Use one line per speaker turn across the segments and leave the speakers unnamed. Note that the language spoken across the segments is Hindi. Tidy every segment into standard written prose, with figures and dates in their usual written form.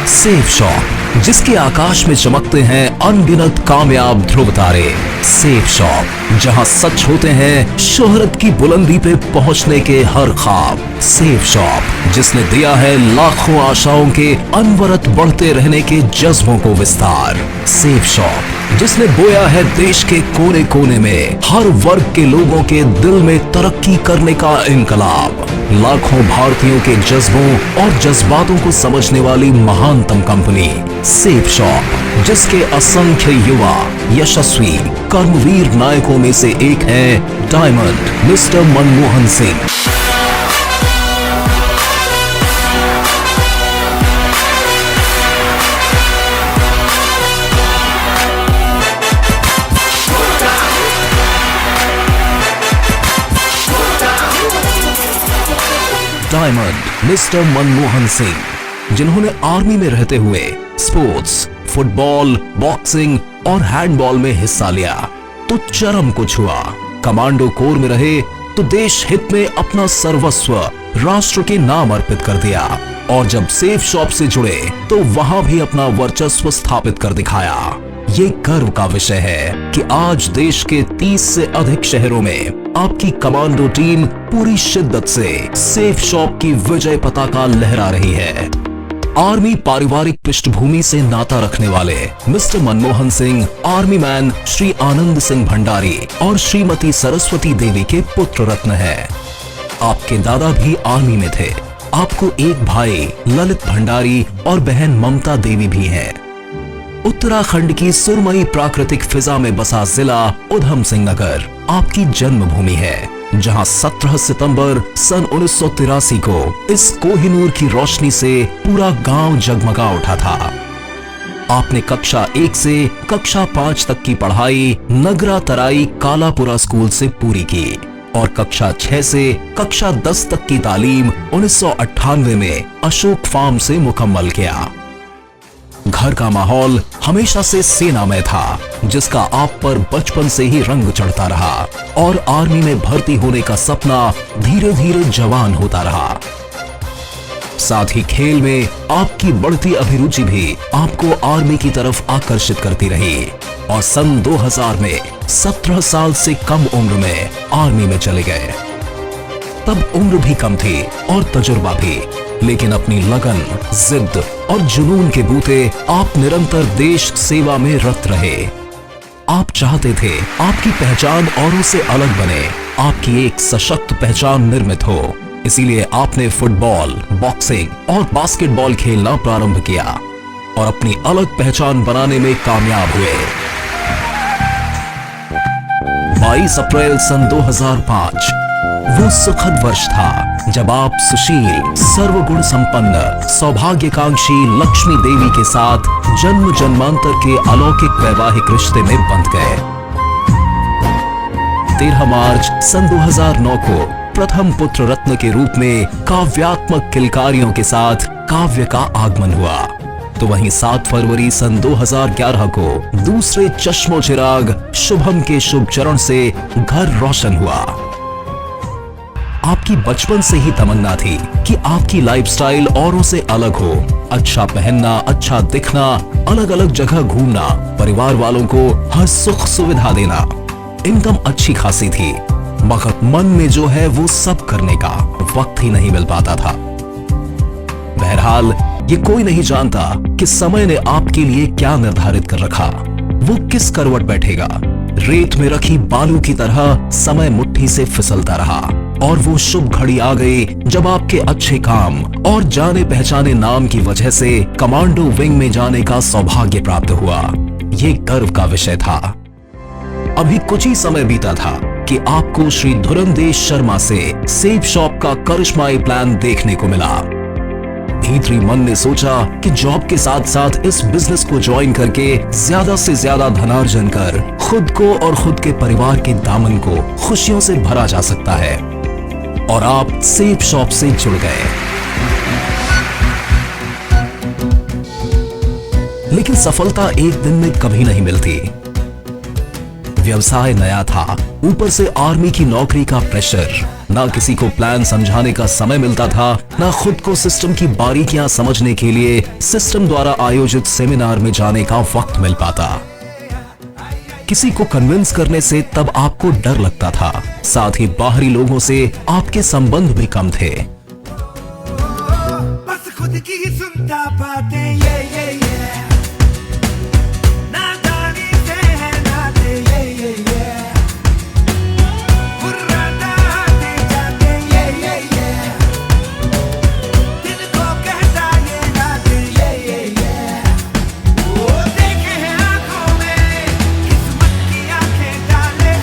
सेफ शॉप, जिसके आकाश में चमकते हैं अनगिनत कामयाब ध्रुव तारे। सेफ शॉप, जहां सच होते हैं शोहरत की बुलंदी पे पहुंचने के हर ख्वाब। सेफ शॉप, जिसने दिया है लाखों आशाओं के अनवरत बढ़ते रहने के जज्बों को विस्तार। सेफ शॉप, जिसने बोया है देश के कोने कोने में हर वर्ग के लोगों के दिल में तरक्की करने का इनकलाब। लाखों भारतीयों के जज्बों और जज्बातों को समझने वाली महानतम कंपनी सेफ शॉप, जिसके असंख्य युवा यशस्वी कर्मवीर नायकों में से एक है diamond mister Manmohan Singh. Diamond mister Manmohan Singh, जिन्होंने आर्मी में रहते हुए स्पोर्ट्स, फुटबॉल, बॉक्सिंग और हैंडबॉल में हिस्सा लिया तो चरम को छुआ। कमांडो कोर में रहे तो देश हित में अपना सर्वस्व राष्ट्र के नाम अर्पित कर दिया, और जब सेफ शॉप से जुड़े तो वहां भी अपना वर्चस्व स्थापित कर दिखाया। ये गर्व का विषय है कि आज देश के 30 से अधिक शहरों में आपकी कमांडो टीम पूरी शिद्दत से सेफ शॉप की विजय पताका लहरा रही है। आर्मी पारिवारिक पृष्ठभूमि से नाता रखने वाले mister Manmohan Singh army man Shri Anand Singh Bhandari और श्रीमती सरस्वती देवी के पुत्र रत्न हैं। आपके दादा भी आर्मी में थे। आपको एक भाई ललित भंडारी और बहन ममता देवी भी है। उत्तराखंड की सुरमई प्राकृतिक फिजा में बसा जिला उधम सिंह नगर आपकी जन्मभूमि है, जहां 17 सितंबर सन 1983 को इस कोहिनूर की रोशनी से पूरा गांव जगमगा उठा था। आपने कक्षा 1 से कक्षा 5 तक की पढ़ाई नगरा तराई कालापुरा स्कूल से पूरी की और कक्षा 6 से कक्षा 10 तक की तालीम 1998 में अशोक फार्म से मुकम्मल किया। घर का माहौल हमेशा से सेनामय था, जिसका आप पर बचपन से ही रंग चढ़ता रहा और आर्मी में भर्ती होने का सपना धीरे धीरे जवान होता रहा। साथ ही खेल में आपकी बढ़ती अभिरुचि भी आपको आर्मी की तरफ आकर्षित करती रही और सन 2000 में 17 साल से कम उम्र में आर्मी में चले गए। तब उम्र भी कम थी और तजुर्बा भी, लेकिन अपनी लगन, जिद और जुनून के बूते आप निरंतर देश सेवा में रत रहे। आप चाहते थे आपकी पहचान औरों से अलग बने, आपकी एक सशक्त पहचान निर्मित हो। इसीलिए आपने फुटबॉल, बॉक्सिंग और बास्केटबॉल खेलना प्रारंभ किया और अपनी अलग पहचान बनाने में कामयाब हुए। 22 अप्रैल सन 2005 वो सुखद वर्ष था जब आप सुशील, सर्वगुण संपन्न, सौभाग्यकांक्षी लक्ष्मी देवी के साथ जन्म जन्मांतर के अलौकिक वैवाहिक रिश्ते में बंध गए। 13 मार्च सन 2009 को प्रथम पुत्र रत्न के रूप में काव्यात्मक किलकारियों के साथ काव्य का आगमन हुआ। तो वहीं 7 फरवरी सन 2011 को दूसरे चश्मो चिराग शुभम के शुभ चरण से घर रोशन हुआ। आपकी बचपन से ही तमन्ना थी कि आपकी लाइफस्टाइल औरों से अलग हो। अच्छा पहनना, अच्छा दिखना, अलग अलग जगह घूमना, परिवार वालों को हर सुख सुविधा देना, इनकम अच्छी खासी थी, मगर मन में जो है वो सब करने का वक्त ही नहीं मिल पाता था। बहरहाल ये कोई नहीं जानता कि समय ने आपके लिए क्या निर्धारित कर रखा, वो किस करवट बैठेगा। रेत में रखी बालू की तरह समय मुट्ठी से फिसलता रहा और वो शुभ घड़ी आ गई जब आपके अच्छे काम और जाने पहचाने नाम की वजह से कमांडो विंग में जाने का सौभाग्य प्राप्त हुआ। ये गर्व का विषय था। अभी कुछ ही समय बीता था कि आपको श्री धुरंधेश शर्मा से सेफ शॉप का करिश्माई प्लान देखने को मिला। भीतरी मन ने सोचा कि जॉब के साथ साथ इस बिजनेस को ज्वाइन करके ज्यादा से ज्यादा धनार्जन कर खुद को और खुद के परिवार के दामन को खुशियों से भरा जा सकता है, और आप सेफ शॉप से जुड़ गए। लेकिन सफलता एक दिन में कभी नहीं मिलती। व्यवसाय नया था, ऊपर से आर्मी की नौकरी का प्रेशर, ना किसी को प्लान समझाने का समय मिलता था, ना खुद को सिस्टम की बारीकियां समझने के लिए सिस्टम द्वारा आयोजित सेमिनार में जाने का वक्त मिल पाता। किसी को कन्विंस करने से तब आपको डर लगता था, साथ ही बाहरी लोगों से आपके संबंध भी कम थे।
बस खुद की ही सुनता बातें ये नादानी से है नाते ये बुर्राना आते जाते ये दिल को कहता ये नाते ये वो देखे हैं आंखों में किस्मत की आंखें डाले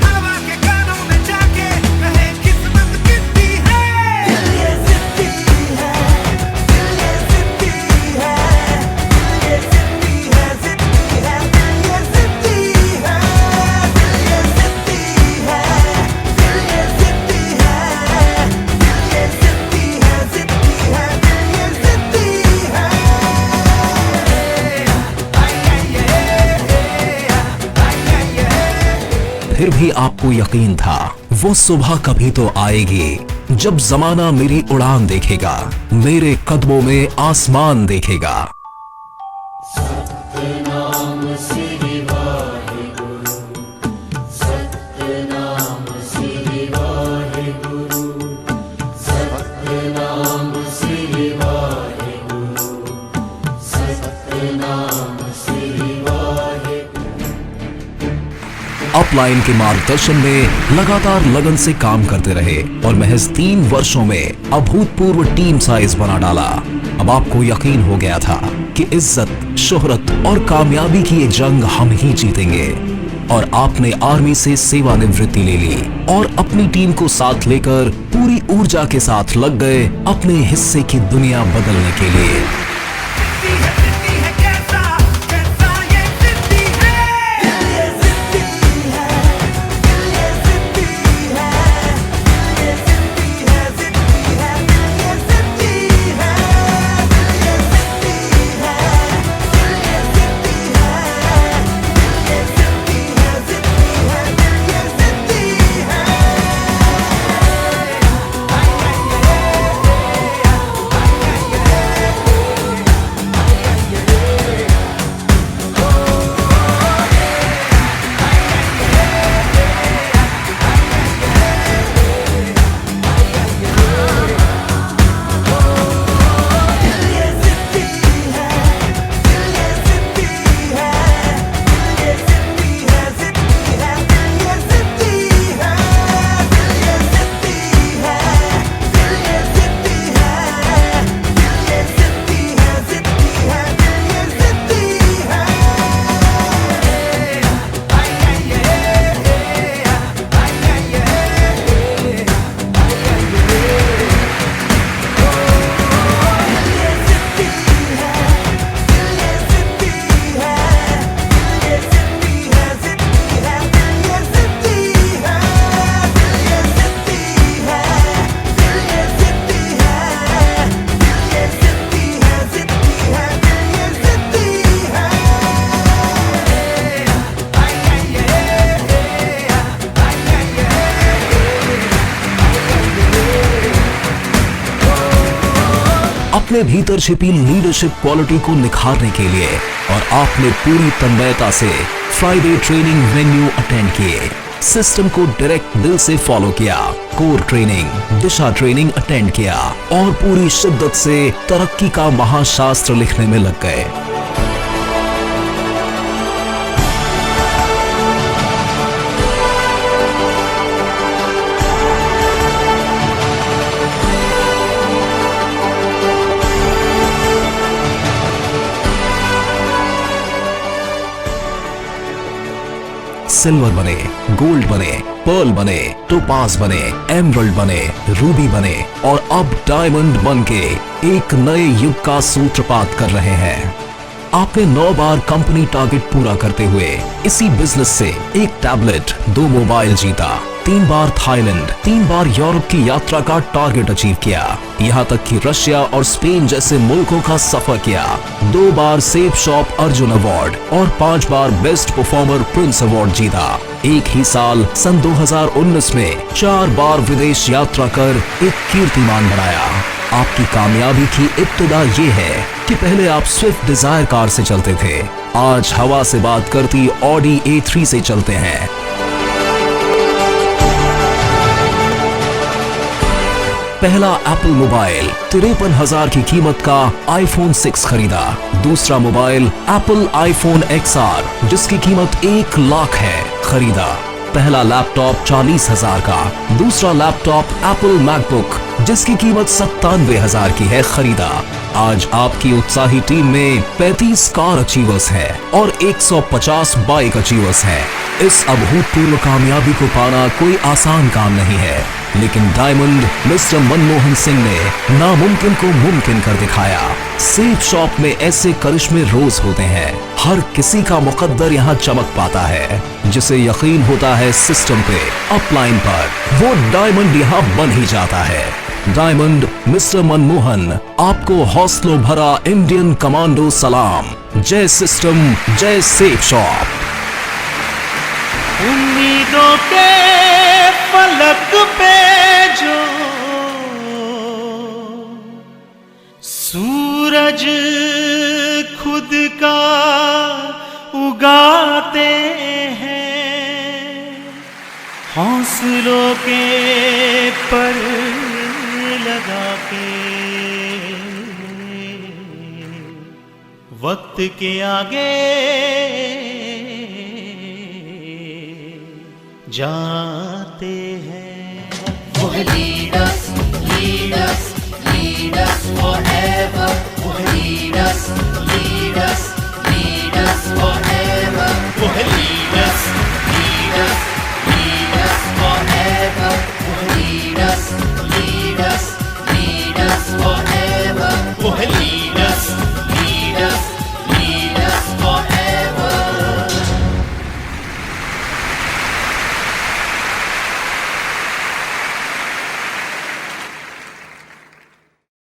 हवा के कानों में जाके कहे किस्मत कितनी है ये जिद्दी है
फिर भी आपको यकीन था वो सुबह कभी तो आएगी जब जमाना मेरी उड़ान देखेगा, मेरे कदमों में आसमान देखेगा। अपलाइन के मार्गदर्शन में लगातार लगन से काम करते रहे और महज 3 वर्षों में अभूतपूर्व टीम साइज बना डाला। अब आपको यकीन हो गया था कि इज्जत, शोहरत और कामयाबी की ये जंग हम ही जीतेंगे। और आपने आर्मी से सेवानिवृत्ति ले ली और अपनी टीम को साथ लेकर पूरी ऊर्जा के साथ लग गए अपने हिस्से की दुनिया बदलने के लिए। अपने भीतर छिपी लीडरशिप क्वालिटी को निखारने के लिए और आपने पूरी तन्मयता से फ्राइडे ट्रेनिंग वेन्यू अटेंड किए, सिस्टम को डायरेक्ट दिल से फॉलो किया, कोर ट्रेनिंग, दिशा ट्रेनिंग अटेंड किया और पूरी शिद्दत से तरक्की का महाशास्त्र लिखने में लग गए। सिल्वर बने, गोल्ड बने, पर्ल बने, टोपाज बने, एमरल्ड बने, रूबी बने और अब डायमंड बन के एक नए युग का सूत्रपात कर रहे हैं। आपने 9 बार कंपनी टारगेट पूरा करते हुए इसी बिजनेस से 1 टैबलेट, 2 मोबाइल जीता, 3 बार थाईलैंड, 3 बार यूरोप की यात्रा का टारगेट अचीव किया। यहाँ तक कि रशिया और स्पेन जैसे मुल्कों का सफर किया। 2 बार सेफ शॉप अर्जुन अवार्ड और 5 बार बेस्ट परफॉर्मर प्रिंस अवार्ड जीता। एक ही साल सन 2019 में 4 बार विदेश यात्रा कर एक कीर्तिमान बनाया। आपकी कामयाबी की इब्तिदा ये है कि पहले आप स्विफ्ट डिजायर कार से चलते थे, आज हवा से बात करती ऑडी A3 से चलते हैं। पहला एप्पल मोबाइल 53,000 की कीमत का iPhone 6 खरीदा। दूसरा मोबाइल एप्पल iPhone XR जिसकी कीमत 1 लाख है खरीदा। पहला लैपटॉप 40,000 का, दूसरा लैपटॉप एप्पल मैकबुक जिसकी कीमत 97,000 की है खरीदा। आज आपकी उत्साही टीम में 35 कार अचीवर्स हैं और 150 बाइक अचीवर्स हैं। इस अभूतपूर्व कामयाबी को पाना कोई आसान काम नहीं है, लेकिन डायमंड मिस्टर मनमोहन सिंह ने नामुमकिन को मुमकिन कर दिखाया। सेफ शॉप में ऐसे करिश्मे रोज होते हैं। हर किसी का मुकद्दर यहाँ चमक पाता है। जिसे यकीन होता है सिस्टम पे, अपलाइन पर, वो डायमंड यहाँ बन ही जाता है। डायमंड मिस्टर मनमोहन आपको हौसलों भरा इंडियन कमांडो सलाम। जय सिस्टम, जय सेफ शॉप।
उम्मीदों के फलक पे जो सूरज खुद का उगाते हैं, हौसलों के पर लगा के वक्त के आगे जाते हैं।
Lead us, lead us, lead us forever.